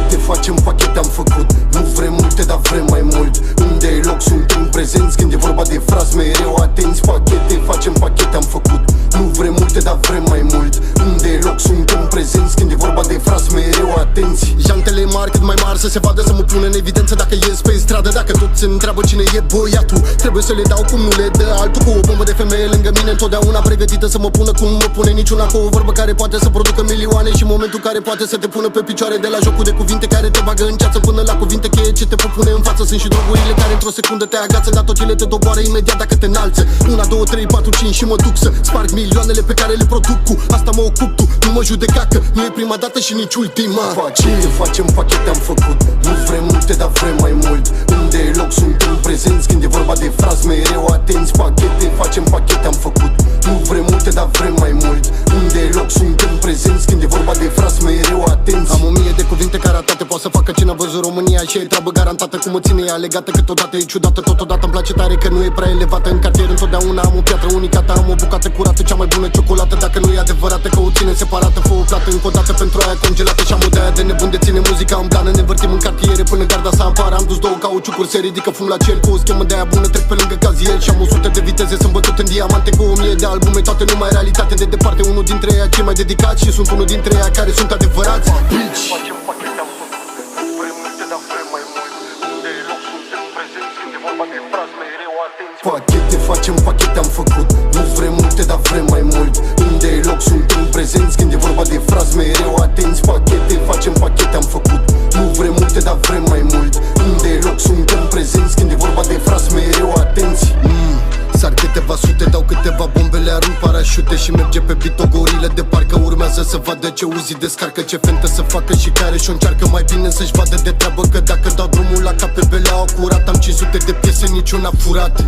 Pachete facem, pachete am făcut. Nu vrem multe, dar vrem mai mult. Unde e loc, suntem prezenți. Când e vorba de frați, mereu atenți. Pachete facem, pachete am făcut. Nu vrem multe, dar vrem mai mult. Unde e loc, suntem prezenți. Când e vorba de frați, mereu atenți. Jantele mari, cât mai mari, să se vadă, să mă pun în evidență dacă ies pe stradă. Dacă toți întreabă cine e băiatul, trebuie să le dau cum nu le dă altul. Cu o bombă de femeie lângă mine, întotdeauna pregătită să mă pună cum mă pune niciuna. Cu o vorbă care poate să producă milioane și momentul care poate să te pună pe picioare. De la jocul de cuvinte care te bagă în ceață până la cuvinte cheie ce te pot pune în față. Sunt și drogurile care într-o secundă te agață, dar tocile te doboară imediat dacă te înalță. 1, 2, 3, 4, 5 și mă duc să sparg milioanele pe care le produc. Cu asta mă ocup, tu nu mă judeca că nu e prima dată și nici ultima. Pachete facem, pachete am făcut. Nu vrem multe, dar vrem mai mult. Unde e loc, suntem prezenți. Când e vorba de frați, mereu atenți. Pachete facem, pachete am făcut. Nu vrem multe, dar vrem mai mult. Unde e loc, suntem prezenți. Când e vorba de frați, mereu atenți. Am 1000 de cuvinte care atate poate să facă cine a văzut România. Și e treabă garantată, cum mă ține ea legată. Câteodată e ciudată, totodată îmi place tare că nu e prea elevată. În cartier întotdeauna am o piatră unicată. Am o bucată curată, cea mai bună ciocolată. Dacă nu e adevărată că o ține separată, fă o plată încă o dată pentru aia congelată. Și am o de-aia de nebun de ține muzica în blană. Ne învârtim în cartiere până garda să apară. Am dus 2 cauciucuri, se ridică fum la cer. Cu o schemă de aia bună trec pe lângă cazier. Și am 100 de viteze, sunt bătut în diamante. Cu 1000 de albume, toate numai realitate. De departe unul dintre ei cei mai dedicați. Și sunt unul dintre ei care sunt adevărați. Bitch. Pachete facem, pachete am făcut. Nu vrem multe, dar vrem mai mult. Unde e loc, suntem prezenți. Când e vorba de frați, mereu atenți. Pachete facem, pachete am făcut. Nu vrem multe, dar vrem mai mult. Unde e loc, suntem prezenți. Când e vorba de frați, mereu atenți. Sar câteva sute, dau câteva bombe, le arunc parașute și merge pe beat o gorilă de parcă urmează să vadă ce Uzi descarcă, ce fentă să facă și care și-o încearcă mai bine să-și vadă de treabă. Că dacă dau drumul la cap pe belea curat, am 500 de piese, niciuna furat.